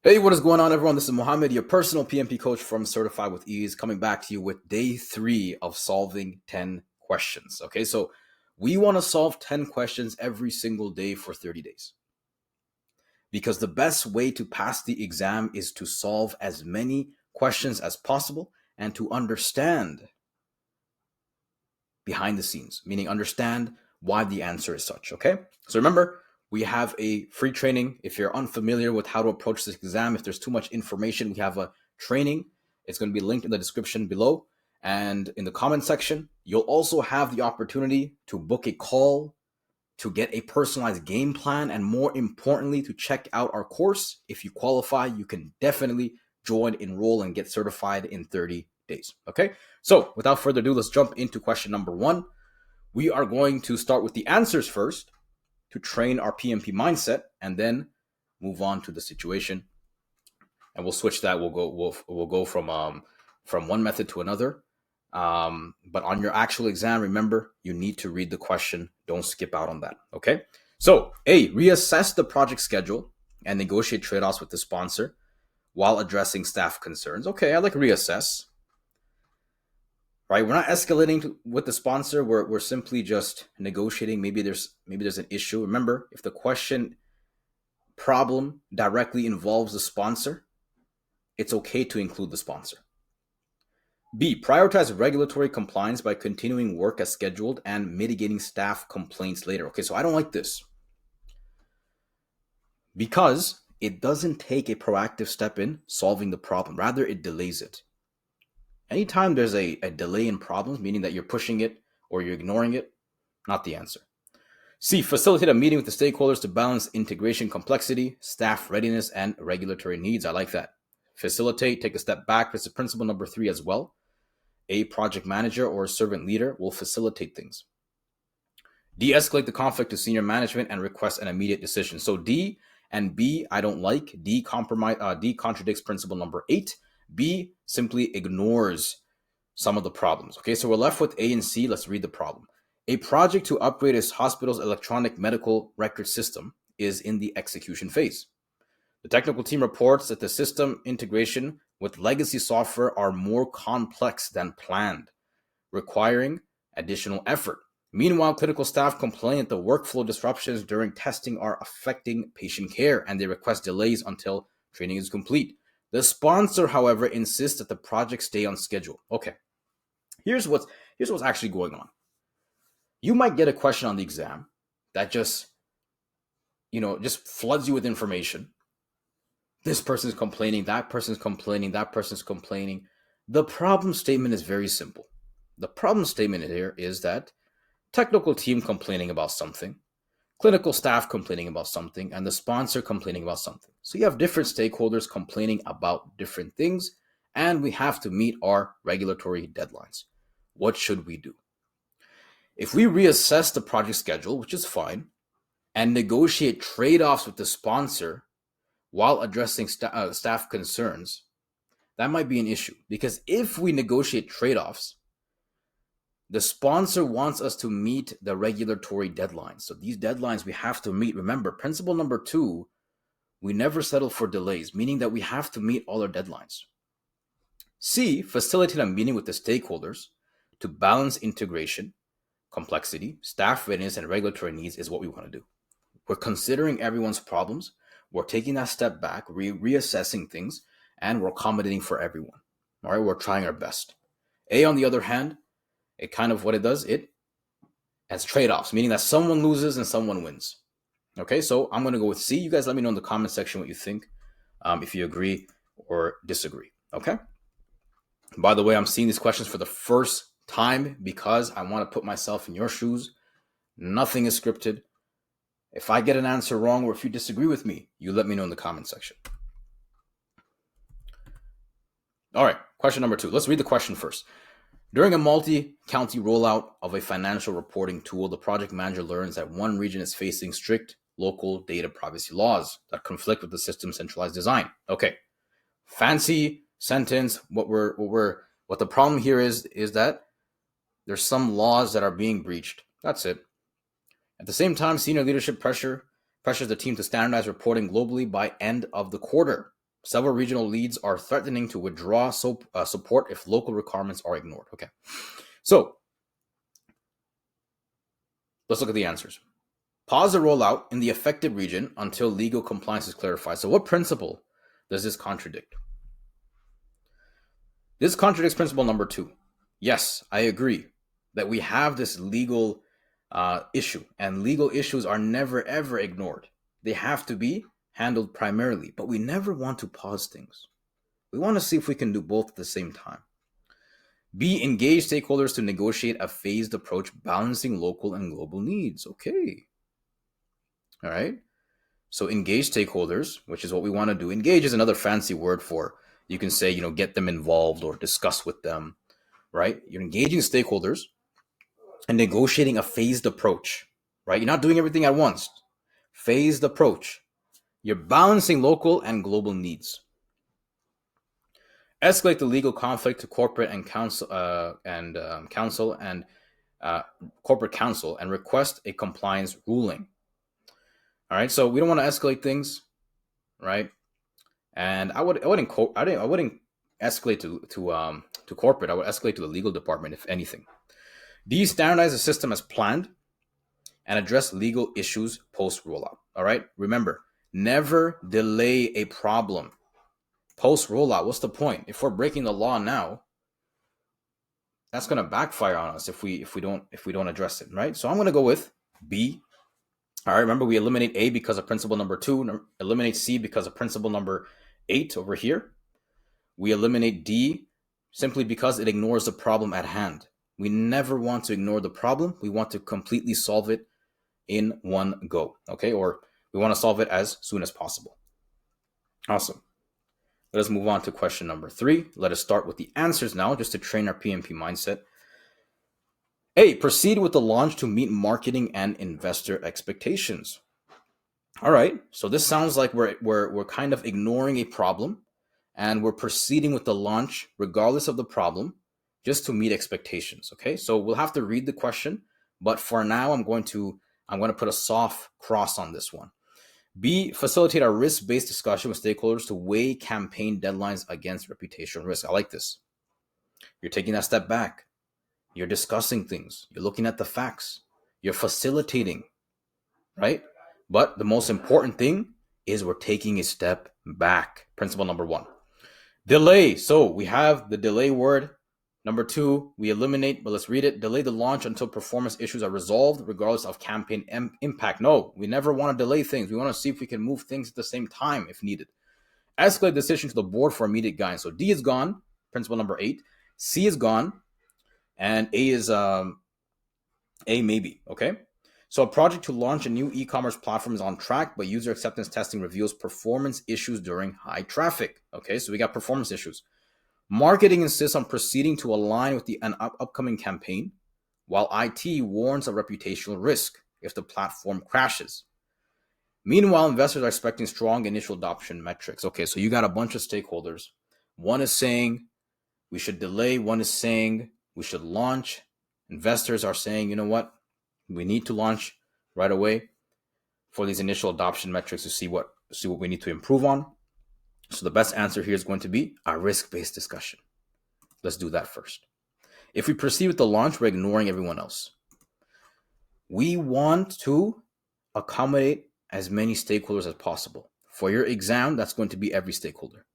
Hey, what is going on, everyone? This is Mohammed, your personal PMP coach from Certified with Ease, coming back to you with day 3 of solving 10 questions. Okay, so we want to solve 10 questions every single day for 30 days because the best way to pass the exam is to solve as many questions as possible and to understand behind the scenes, meaning understand why the answer is such. Okay, so remember, we have a free training. If you're unfamiliar with how to approach this exam, if there's too much information, we have a training. It's going to be linked in the description below and in the comment section. You'll also have the opportunity to book a call, to get a personalized game plan, and more importantly, to check out our course. If you qualify, you can definitely join, enroll, and get certified in 30 days. Okay, so without further ado, let's jump into question number 1. We are going to start with the answers first to train our PMP mindset, and then move on to the situation. And we'll switch that. We'll go from one method to another. But on your actual exam, remember, you need to read the question. Don't skip out on that. Okay. So, A, reassess the project schedule and negotiate trade-offs with the sponsor while addressing staff concerns. Okay, I like reassess. Right, we're not escalating with the sponsor. We're simply just negotiating. Maybe there's an issue. Remember, if the question problem directly involves the sponsor, it's okay to include the sponsor. B, prioritize regulatory compliance by continuing work as scheduled and mitigating staff complaints later. Okay, so I don't like this because it doesn't take a proactive step in solving the problem. Rather, it delays it. Anytime there's a delay in problems, meaning that you're pushing it or you're ignoring it, not the answer. C, facilitate a meeting with the stakeholders to balance integration complexity, staff readiness, and regulatory needs. I like that. Facilitate, take a step back. This is principle number 3 as well. A project manager or a servant leader will facilitate things. De-escalate the conflict to senior management and request an immediate decision. So D and B, I don't like. D contradicts principle number 8. B simply ignores some of the problems. Okay, so we're left with A and C. Let's read the problem. A project to upgrade a hospital's electronic medical record system is in the execution phase. The technical team reports that the system integration with legacy software are more complex than planned, requiring additional effort. Meanwhile, clinical staff complain that the workflow disruptions during testing are affecting patient care, and they request delays until training is complete. The sponsor, however, insists that the project stay on schedule. Okay, here's what's actually going on. You might get a question on the exam that just floods you with information. This person's complaining, that person's complaining, that person's complaining. The problem statement is very simple. The problem statement here is that technical team complaining about something, clinical staff complaining about something, and the sponsor complaining about something. So you have different stakeholders complaining about different things, and we have to meet our regulatory deadlines. What should we do? If we reassess the project schedule, which is fine, and negotiate trade-offs with the sponsor while addressing staff concerns, that might be an issue. Because if we negotiate trade-offs, the sponsor wants us to meet the regulatory deadlines. So these deadlines we have to meet. Remember, principle number 2, we never settle for delays, meaning that we have to meet all our deadlines. C, facilitate a meeting with the stakeholders to balance integration, complexity, staff readiness, and regulatory needs is what we want to do. We're considering everyone's problems. We're taking that step back, reassessing things, and we're accommodating for everyone. All right, we're trying our best. A, on the other hand, it kind of what it does, it has trade-offs, meaning that someone loses and someone wins. Okay, so I'm going to go with C. You guys let me know in the comment section what you think, if you agree or disagree. Okay. By the way, I'm seeing these questions for the first time because I want to put myself in your shoes. Nothing is scripted. If I get an answer wrong or if you disagree with me, you let me know in the comment section. All right, question number 2. Let's read the question first. During a multi-county rollout of a financial reporting tool, the project manager learns that one region is facing strict local data privacy laws that conflict with the system's centralized design. Okay, fancy sentence. What the problem here is that there's some laws that are being breached. That's it. At the same time, senior leadership pressures the team to standardize reporting globally by end of the quarter. Several regional leads are threatening to withdraw support if local requirements are ignored. Okay, so let's look at the answers. Pause the rollout in the affected region until legal compliance is clarified. So what principle does this contradict? This contradicts principle number 2. Yes, I agree that we have this legal issue, and legal issues are never ever ignored. They have to be handled primarily, but we never want to pause things. We want to see if we can do both at the same time. B, engage stakeholders to negotiate a phased approach balancing local and global needs. Okay. All right. So engage stakeholders, which is what we want to do. Engage is another fancy word for, you can say, get them involved or discuss with them, right? You're engaging stakeholders and negotiating a phased approach, right? You're not doing everything at once. Phased approach. You're balancing local and global needs. Escalate the legal conflict to corporate and corporate counsel and request a compliance ruling. All right, so we don't want to escalate things, right? And I wouldn't escalate to corporate. I would escalate to the legal department, if anything. D, standardize the system as planned and address legal issues post rollout. All right, remember, never delay a problem post rollout. What's the point? If we're breaking the law now, that's going to backfire on us if we don't address it, right? So I'm going to go with B. All right, remember, we eliminate A because of principle number 2, eliminate C because of principle number 8 over here. We eliminate D simply because it ignores the problem at hand. We never want to ignore the problem. We want to completely solve it in one go, okay? Or we want to solve it as soon as possible. Awesome. Let us move on to question number 3. Let us start with the answers now, just to train our PMP mindset. A, proceed with the launch to meet marketing and investor expectations. All right, so this sounds like we're kind of ignoring a problem, and we're proceeding with the launch regardless of the problem, just to meet expectations. Okay, so we'll have to read the question, but for now, I'm going to put a soft cross on this one. B, facilitate a risk-based discussion with stakeholders to weigh campaign deadlines against reputational risk. I like this. You're taking that step back. You're discussing things. You're looking at the facts. You're facilitating, right? But the most important thing is we're taking a step back. Principle number 1. Delay. So we have the delay word. Number 2, we eliminate, but let's read it. Delay the launch until performance issues are resolved, regardless of campaign impact. No, we never want to delay things. We want to see if we can move things at the same time if needed. Escalate decision to the board for immediate guidance. So D is gone, principle number 8. C is gone, and A is A maybe, okay? So a project to launch a new e-commerce platform is on track, but user acceptance testing reveals performance issues during high traffic. Okay, so we got performance issues. Marketing insists on proceeding to align with an upcoming campaign, while IT warns of reputational risk if the platform crashes. Meanwhile, investors are expecting strong initial adoption metrics. Okay, so you got a bunch of stakeholders. One is saying we should delay. One is saying we should launch. Investors are saying, you know what? We need to launch right away for these initial adoption metrics to see what we need to improve on. So the best answer here is going to be a risk-based discussion. Let's do that first. If we proceed with the launch, we're ignoring everyone else. We want to accommodate as many stakeholders as possible. For your exam, that's going to be every stakeholder.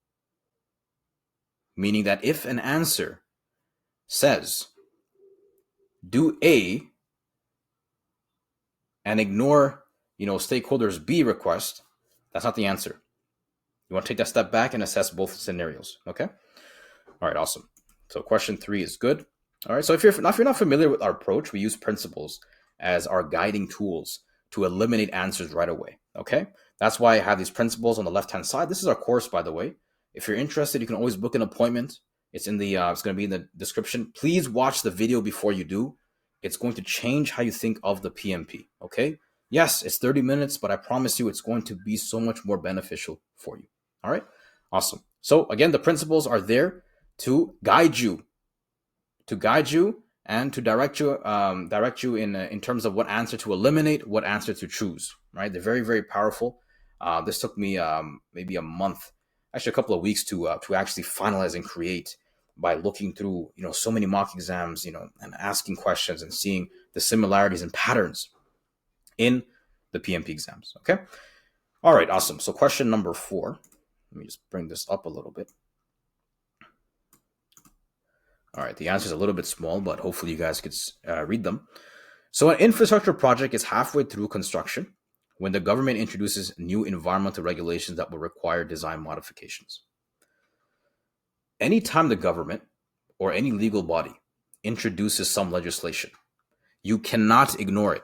Meaning that if an answer says, do A and ignore, stakeholders B request, that's not the answer. You want to take that step back and assess both scenarios, okay? All right, awesome. So question 3 is good. All right, so if you're not familiar with our approach, we use principles as our guiding tools to eliminate answers right away, okay? That's why I have these principles on the left-hand side. This is our course, by the way. If you're interested, you can always book an appointment. It's in the it's going to be in the description. Please watch the video before you do. It's going to change how you think of the PMP, okay? Yes, it's 30 minutes, but I promise you it's going to be so much more beneficial for you. All right, awesome. So again, the principles are there to guide you, and to direct you in terms of what answer to eliminate, what answer to choose. Right? They're very, very powerful. This took me maybe a month actually a couple of weeks to actually finalize and create by looking through so many mock exams, and asking questions and seeing the similarities and patterns in the PMP exams. Okay. All right. Awesome. So question number 4. Let me just bring this up a little bit. All right. The answer is a little bit small, but hopefully you guys could read them. So an infrastructure project is halfway through construction when the government introduces new environmental regulations that will require design modifications. Anytime the government or any legal body introduces some legislation, you cannot ignore it.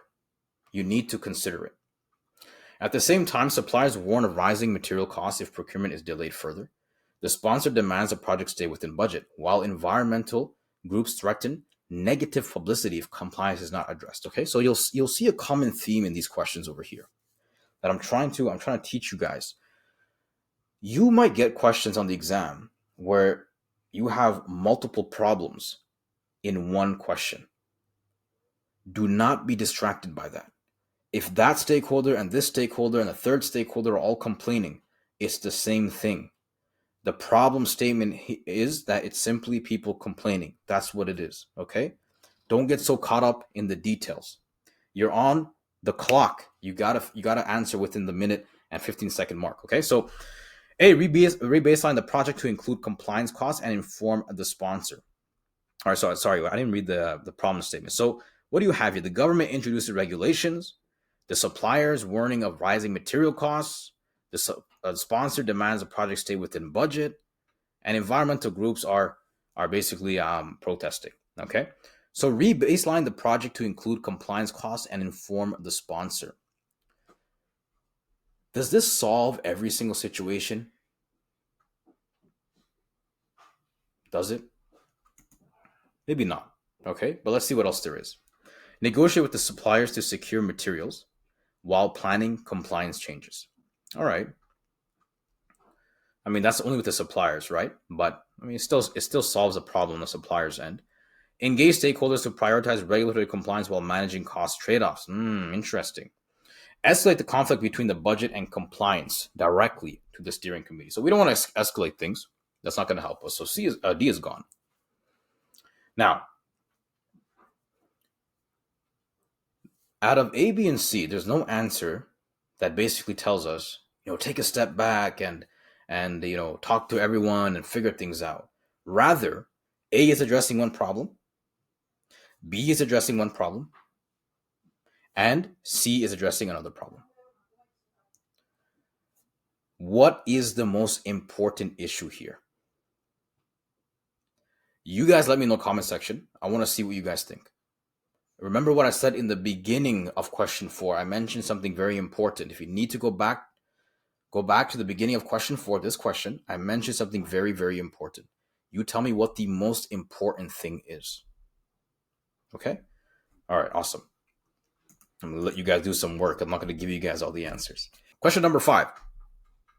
You need to consider it. At the same time, suppliers warn of rising material costs if procurement is delayed further. The sponsor demands a project stay within budget, while environmental groups threaten negative publicity if compliance is not addressed. Okay, so you'll see a common theme in these questions over here that I'm trying to teach you guys. You might get questions on the exam where you have multiple problems in one question. Do not be distracted by that. If that stakeholder and this stakeholder and the third stakeholder are all complaining, it's the same thing. The problem statement is that it's simply people complaining. That's what it is, okay? Don't get so caught up in the details. You're on the clock. You gotta answer within the minute and 15-second mark, okay? So, A, rebaseline the project to include compliance costs and inform the sponsor. All right, sorry, I didn't read the problem statement. So, what do you have here? The government introduces regulations. The suppliers warning of rising material costs. The sponsor demands a project stay within budget, and environmental groups are basically protesting. Okay, so rebaseline the project to include compliance costs and inform the sponsor. Does this solve every single situation? Does it? Maybe not. Okay, but let's see what else there is. Negotiate with the suppliers to secure materials while planning compliance changes. All right. I mean, that's only with the suppliers, right? But I mean, it still solves a problem on the supplier's end. Engage stakeholders to prioritize regulatory compliance while managing cost trade-offs. Interesting. Escalate the conflict between the budget and compliance directly to the steering committee. So we don't want to escalate things. That's not going to help us. So D is gone. Now, out of A, B, and C, there's no answer that basically tells us, take a step back and talk to everyone and figure things out. Rather, A is addressing one problem, B is addressing one problem, and C is addressing another problem. What is the most important issue here? You guys let me know in the comment section. I want to see what you guys think. Remember what I said in the beginning of question 4. I mentioned something very important. If you need to go back to the beginning of question 4, this question, I mentioned something very, very important. You tell me what the most important thing is. Okay? All right, awesome. I'm going to let you guys do some work. I'm not going to give you guys all the answers. Question number 5.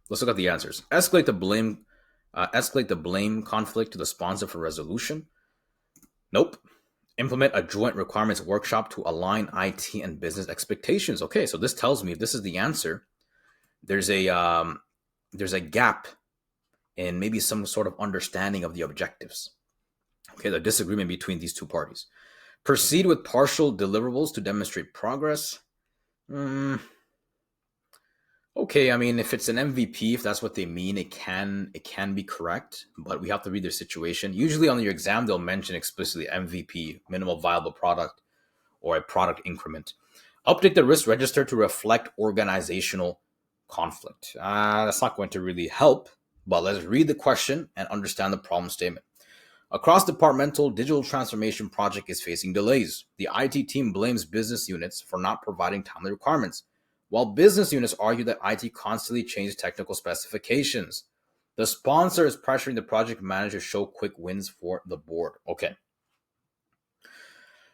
Let's look at the answers. Escalate the blame conflict to the sponsor for resolution. Nope. Implement a joint requirements workshop to align IT and business expectations. Okay, so this tells me if this is the answer, there's a gap in maybe some sort of understanding of the objectives. Okay, the disagreement between these two parties. Proceed with partial deliverables to demonstrate progress. Okay, I mean, if it's an MVP, if that's what they mean, it can be correct, but we have to read their situation. Usually on your exam, they'll mention explicitly MVP, minimal viable product, or a product increment. Update the risk register to reflect organizational conflict. That's not going to really help, but let's read the question and understand the problem statement. A cross-departmental digital transformation project is facing delays. The IT team blames business units for not providing timely requirements, while business units argue that IT constantly changes technical specifications. The sponsor is pressuring the project manager to show quick wins for the board. Okay.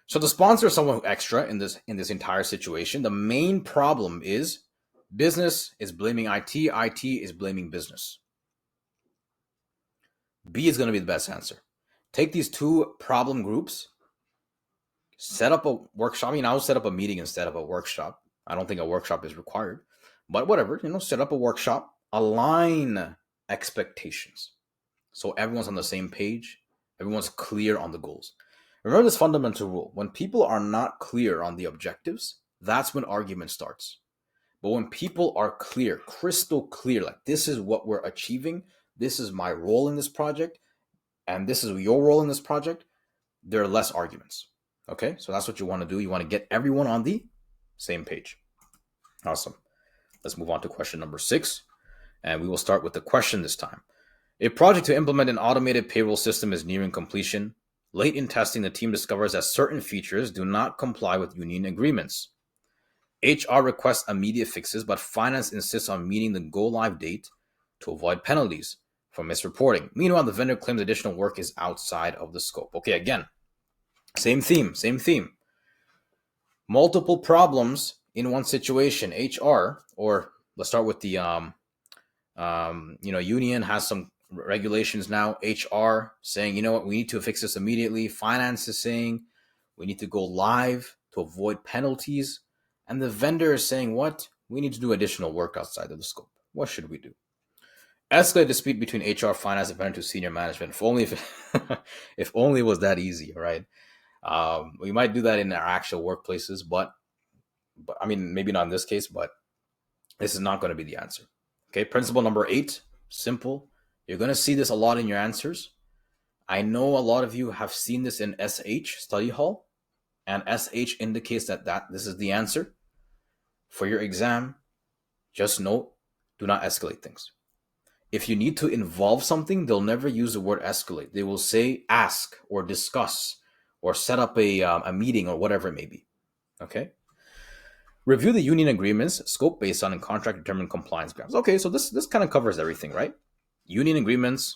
So the sponsor is someone extra in this entire situation. The main problem is business is blaming IT is blaming business. B is going to be the best answer. Take these two problem groups, set up a workshop. I'll set up a meeting instead of a workshop. I don't think a workshop is required, but whatever, set up a workshop, align expectations. So everyone's on the same page, everyone's clear on the goals. Remember this fundamental rule: when people are not clear on the objectives, that's when argument starts. But when people are clear, crystal clear, like this is what we're achieving, this is my role in this project, and this is your role in this project, there are less arguments. Okay, so that's what you want to do. You want to get everyone on the same page. Awesome. Let's move on to question number 6. And we will start with the question this time. A project to implement an automated payroll system is nearing completion. Late in testing, the team discovers that certain features do not comply with union agreements. HR requests immediate fixes, but finance insists on meeting the go-live date to avoid penalties for misreporting. Meanwhile, the vendor claims additional work is outside of the scope. Okay, again, same theme. Multiple problems in one situation. HR, or let's start with the union has some regulations now. HR saying, you know what, we need to fix this immediately. Finance is saying we need to go live to avoid penalties. And the vendor is saying, what? We need to do additional work outside of the scope. What should we do? Escalate dispute between HR, finance, and vendor to senior management. If only it was that easy, right? We might do that in our actual workplaces, but I mean, maybe not in this case, but this is not going to be the answer. Okay, principle number 8, simple. You're going to see this a lot in your answers. I know a lot of you have seen this in SH, study hall, and SH indicates that this is the answer. For your exam, just note, do not escalate things. If you need to involve something, they'll never use the word escalate. They will say ask or discuss or set up a meeting or whatever it may be. Okay? Review the union agreements, scope based on and contract determined compliance gaps. Okay, so this kind of covers everything, right? Union agreements,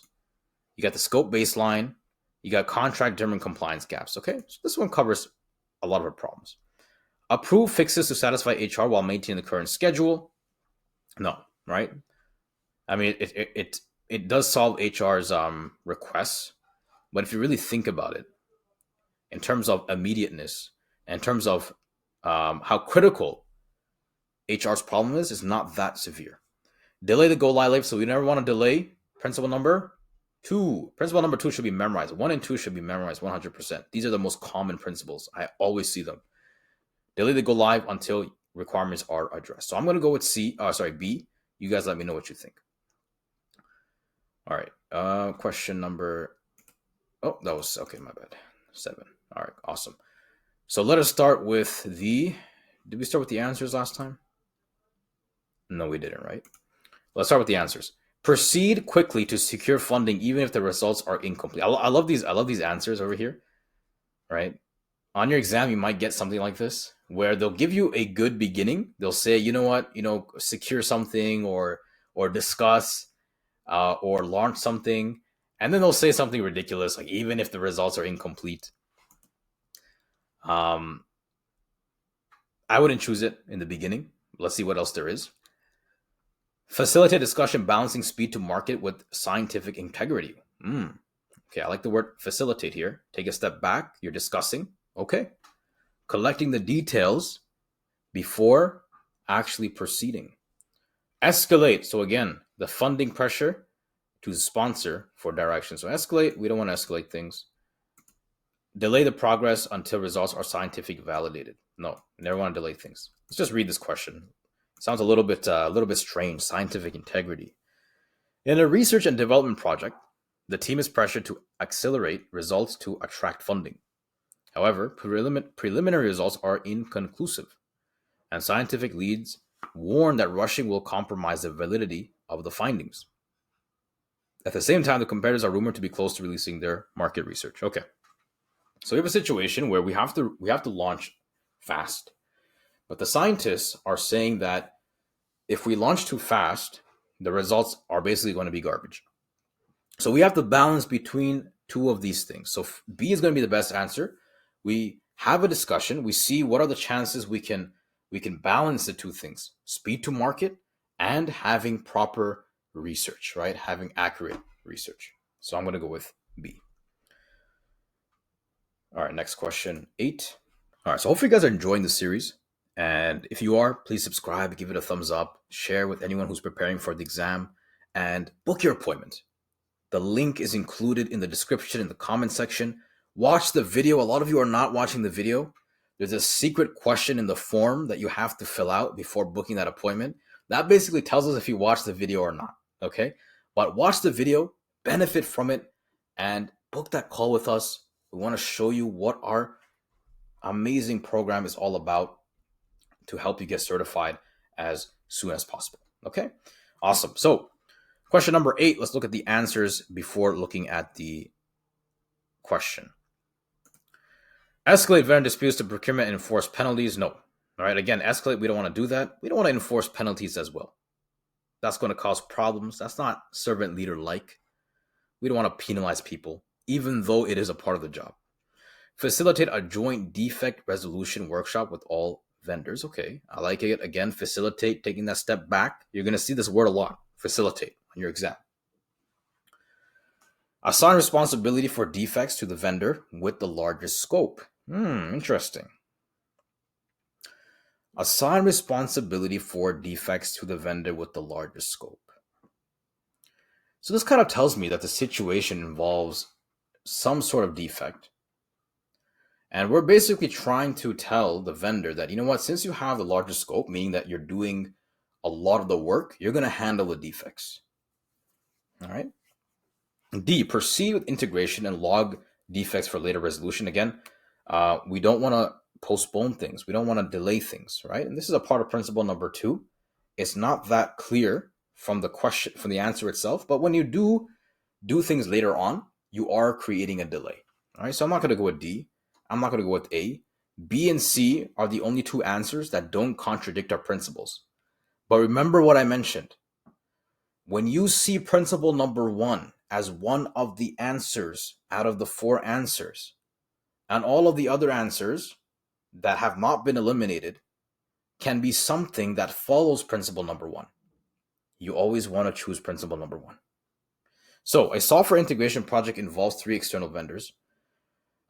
you got the scope baseline, you got contract determined compliance gaps. Okay, so this one covers a lot of our problems. Approve fixes to satisfy HR while maintaining the current schedule. No, right? I mean, it does solve HR's requests, but if you really think about it, in terms of immediateness, in terms of how critical HR's problem is, it's not that severe. Delay the go live, so we never want to delay. Principle number 2. Principle number 2 should be memorized. 1 and 2 should be memorized 100%. These are the most common principles. I always see them. Delay the go live until requirements are addressed. So I'm going to go with B. You guys let me know what you think. All right. Question number. Oh, that was okay. My bad. 7. All right. Awesome. So let us start with the. Did we start with the answers last time? No, we didn't, right? Let's start with the answers. Proceed quickly to secure funding, even if the results are incomplete. I love these. I love these answers over here, right? On your exam, you might get something like this, where they'll give you a good beginning. They'll say, you know what, secure something or discuss or launch something, and then they'll say something ridiculous, like even if the results are incomplete. I wouldn't choose it in the beginning. Let's see what else there is. Facilitate discussion, balancing speed to market with scientific integrity. Okay, I like the word facilitate here. Take a step back. You're discussing. Okay. Collecting the details before actually proceeding. Escalate. So again, the funding pressure to sponsor for direction. So escalate. We don't want to escalate things. Delay the progress until results are scientifically validated. No, never want to delay things. Let's just read this question. Sounds a little bit strange. Scientific integrity. In a research and development project, the team is pressured to accelerate results to attract funding. However, preliminary results are inconclusive, and scientific leads warn that rushing will compromise the validity of the findings. At the same time, the competitors are rumored to be close to releasing their market research. Okay, so we have a situation where we have to launch fast. But the scientists are saying that if we launch too fast, the results are basically going to be garbage. So we have to balance between two of these things. So B is going to be the best answer. We have a discussion. We see what are the chances we can balance the two things: speed to market and having proper research, right? Having accurate research. So I'm going to go with B. All right, next question, 8. All right, so hopefully you guys are enjoying the series. And if you are, please subscribe, give it a thumbs up, share with anyone who's preparing for the exam. and book your appointment. The link is included in the description in the comment section. Watch the video. A lot of you are not watching the video. There's a secret question in the form that you have to fill out before booking that appointment. That basically tells us if you watch the video or not. Okay? But watch the video, benefit from it, and book that call with us. We want to show you what our amazing program is all about to help you get certified as soon as possible. Okay? Awesome. So, question number 8, let's look at the answers before looking at the question. Escalate vendor disputes to procurement and enforce penalties? No. All right, again, escalate, we don't want to do that. We don't want to enforce penalties as well. That's going to cause problems. That's not servant leader-like. We don't want to penalize people, even though it is a part of the job. Facilitate a joint defect resolution workshop with all vendors. Okay, I like it. Again, facilitate, taking that step back. You're going to see this word a lot, facilitate, on your exam. Assign responsibility for defects to the vendor with the largest scope. Interesting. Assign responsibility for defects to the vendor with the largest scope. So this kind of tells me that the situation involves some sort of defect. And we're basically trying to tell the vendor that, you know what, since you have the largest scope, meaning that you're doing a lot of the work, you're going to handle the defects. All right. D, proceed with integration and log defects for later resolution. Again, we don't want to postpone things. We don't want to delay things, right? And this is a part of principle number 2. It's not that clear from the question, from the answer itself, but when you do things later on, you are creating a delay. All right, so I'm not going to go with D. I'm not going to go with A. B and C are the only 2 answers that don't contradict our principles. But remember what I mentioned. When you see principle number 1 as one of the answers out of the 4 answers, and all of the other answers that have not been eliminated can be something that follows principle number 1. You always want to choose principle number 1. So a software integration project involves 3 external vendors.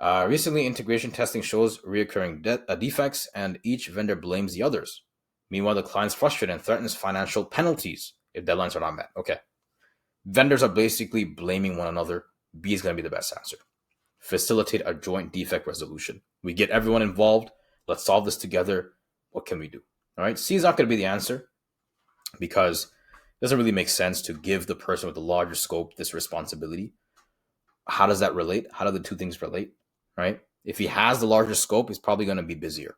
Recently, integration testing shows reoccurring defects, and each vendor blames the others. Meanwhile, the client's frustrated and threatens financial penalties if deadlines are not met. Okay. Vendors are basically blaming one another. B is going to be the best answer. Facilitate a joint defect resolution. We get everyone involved. Let's solve this together. What can we do? All right. C is not going to be the answer because it doesn't really make sense to give the person with the larger scope this responsibility. How does that relate? How do the 2 things relate? Right? If he has the larger scope, he's probably going to be busier.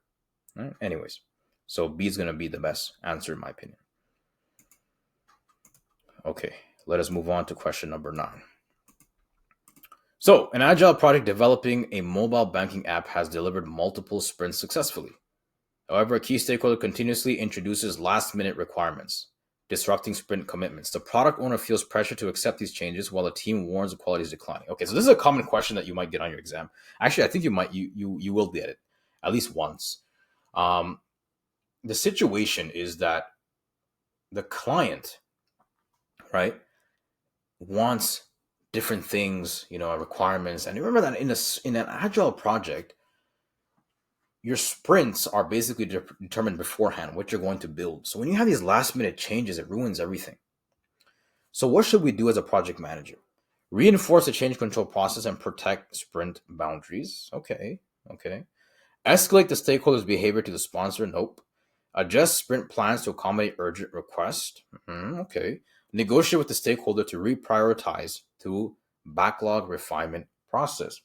Right? Anyways, so B is going to be the best answer in my opinion. Okay, let us move on to question number 9. So, an agile project developing a mobile banking app has delivered multiple sprints successfully. However, a key stakeholder continuously introduces last-minute requirements, disrupting sprint commitments. The product owner feels pressure to accept these changes while the team warns the quality is declining. Okay, so this is a common question that you might get on your exam. Actually, I think you will get it at least once. The situation is that the client, right, wants different things, requirements. And remember that in an agile project, your sprints are basically determined beforehand what you're going to build. So when you have these last minute changes, it ruins everything. So what should we do as a project manager? Reinforce the change control process and protect sprint boundaries. Okay. Escalate the stakeholders' behavior to the sponsor. Nope. Adjust sprint plans to accommodate urgent requests. Okay. Negotiate with the stakeholder to reprioritize to backlog refinement process.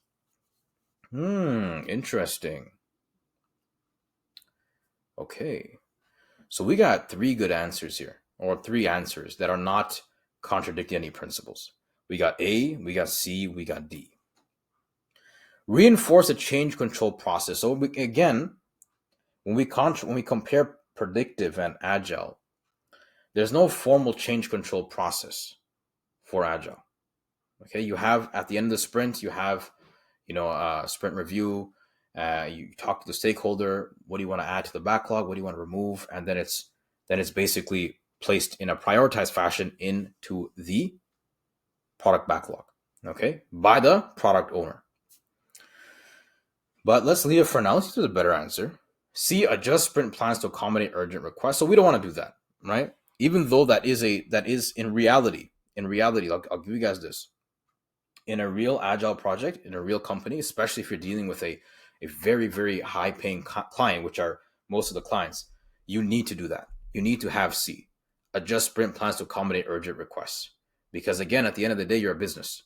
Interesting. Okay. So we got 3 good answers here, or 3 answers that are not contradicting any principles. We got A, we got C, we got D. Reinforce a change control process. So again, when we compare predictive and agile, there's no formal change control process for agile. Okay, you have at the end of the sprint, you have a sprint review. You talk to the stakeholder. What do you want to add to the backlog? What do you want to remove? And then it's basically placed in a prioritized fashion into the product backlog. Okay, by the product owner. But let's leave it for now. Let's do a better answer. C, adjust sprint plans to accommodate urgent requests. So we don't want to do that, right? even though that is in reality, I'll give you guys this. In a real agile project, in a real company, especially if you're dealing with a very, very high paying client, which are most of the clients, you need to do that. You need to have C, adjust sprint plans to accommodate urgent requests. Because again, at the end of the day, you're a business.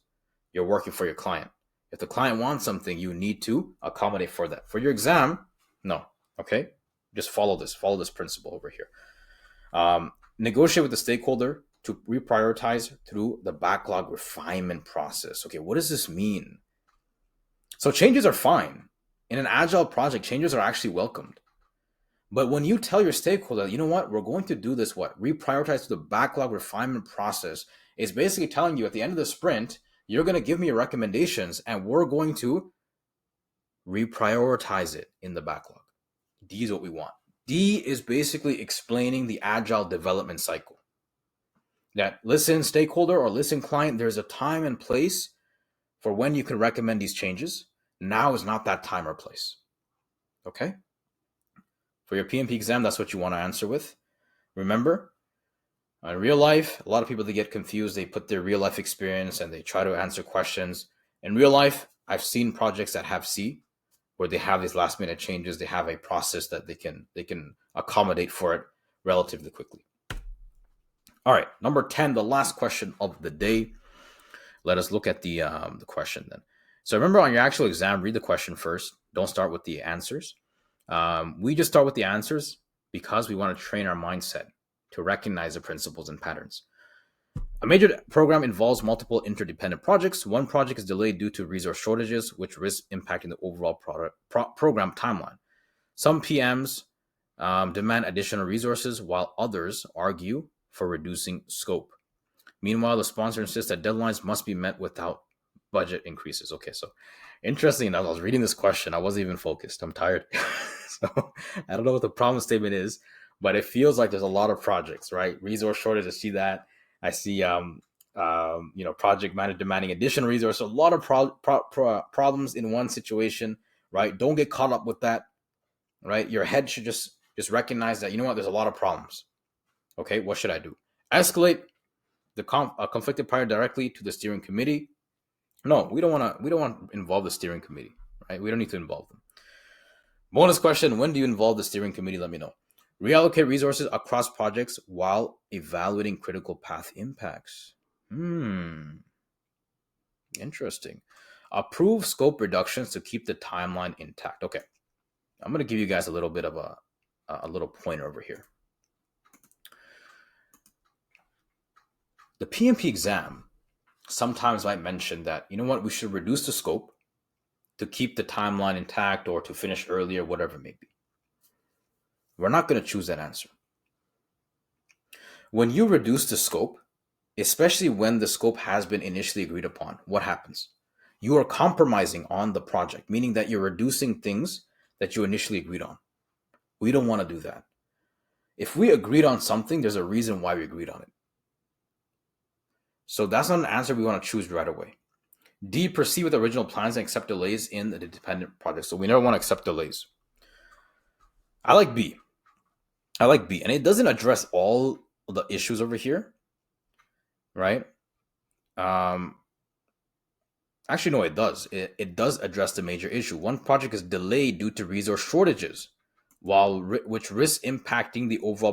You're working for your client. If the client wants something, you need to accommodate for that. For your exam, no. Okay? Just follow this principle over here. Negotiate with the stakeholder to reprioritize through the backlog refinement process. Okay, what does this mean? So changes are fine. In an agile project, changes are actually welcomed. But when you tell your stakeholder, you know what, we're going to do this, reprioritize through the backlog refinement process, is basically telling you at the end of the sprint, you're going to give me your recommendations and we're going to reprioritize it in the backlog. D is what we want. D is basically explaining the agile development cycle. That listen, stakeholder, or listen, client, there's a time and place for when you can recommend these changes. Now is not that time or place. Okay? For your PMP exam, that's what you want to answer with. Remember, in real life, a lot of people, they get confused. They put their real life experience and they try to answer questions. In real life, I've seen projects that have C, where they have these last minute changes. They have a process that they can accommodate for it relatively quickly. All right, number 10, the last question of the day. Let us look at the question then. So remember, on your actual exam, read the question first. Don't start with the answers. We just start with the answers because we want to train our mindset to recognize the principles and patterns. A major program involves multiple interdependent projects. One project is delayed due to resource shortages, which risk impacting the overall program timeline. Some PMs demand additional resources, while others argue for reducing scope. Meanwhile, the sponsor insists that deadlines must be met without budget increases. Okay, so interesting enough, I was reading this question. I wasn't even focused. I'm tired. So I don't know what the problem statement is, but it feels like there's a lot of projects, right? Resource shortage, I see that. I see, project manager demanding additional resources. A lot of problems in one situation, right? Don't get caught up with that, right? Your head should just recognize that, you know what, there's a lot of problems. Okay, what should I do? Escalate the conflicted party directly to the steering committee. No, we don't want to involve the steering committee, right? We don't need to involve them. Bonus question, when do you involve the steering committee? Let me know. Reallocate resources across projects while evaluating critical path impacts. Interesting. Approve scope reductions to keep the timeline intact. Okay, I'm going to give you guys a little bit of a little pointer over here. The PMP exam sometimes might mention that, you know what, we should reduce the scope to keep the timeline intact or to finish earlier, whatever it may be. We're not going to choose that answer. When you reduce the scope, especially when the scope has been initially agreed upon, what happens? You are compromising on the project, meaning that you're reducing things that you initially agreed on. We don't want to do that. If we agreed on something, there's a reason why we agreed on it. So that's not an answer we want to choose right away. D, proceed with original plans and accept delays in the dependent project. So we never want to accept delays. I like B. And it doesn't address all the issues over here, right? Actually, no, it does. It does address the major issue. One project is delayed due to resource shortages, which risks impacting the overall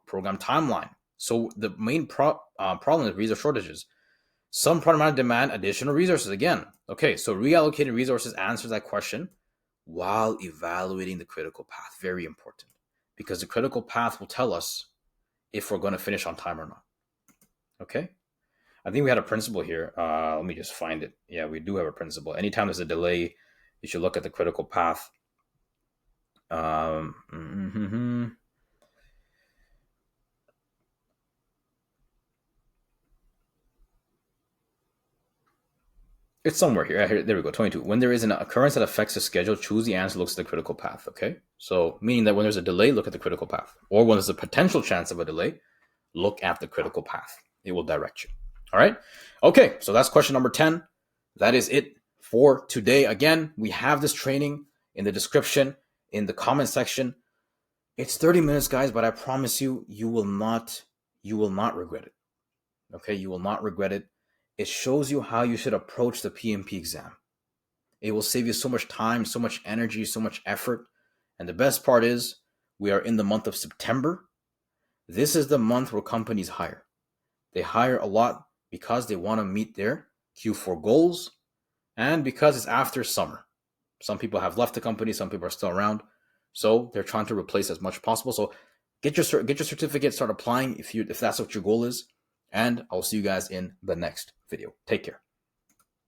program timeline. So the main problem is resource shortages. Some program demand additional resources. Again, okay, so reallocating resources answers that question while evaluating the critical path. Very important, because the critical path will tell us if we're going to finish on time or not. Okay, I think we had a principle here. Let me just find it. Yeah, we do have a principle. Anytime there's a delay, you should look at the critical path. It's somewhere here. There we go. 22. When there is an occurrence that affects the schedule, choose the answer, looks at the critical path. Okay. So meaning that when there's a delay, look at the critical path. Or when there's a potential chance of a delay, look at the critical path. It will direct you. All right. Okay. So that's question number 10. That is it for today. Again, we have this training in the description, in the comment section. It's 30 minutes, guys, but I promise you, you will not you will not regret it. Okay, you will not regret it. It shows you how you should approach the PMP exam. It will save you so much time, so much energy, so much effort. And the best part is we are in the month of September. This is the month where companies hire. They hire a lot because they want to meet their Q4 goals and because it's after summer. Some people have left the company, some people are still around. So they're trying to replace as much as possible. So get your certificate, start applying if that's what your goal is. And I'll see you guys in the next video. Take care.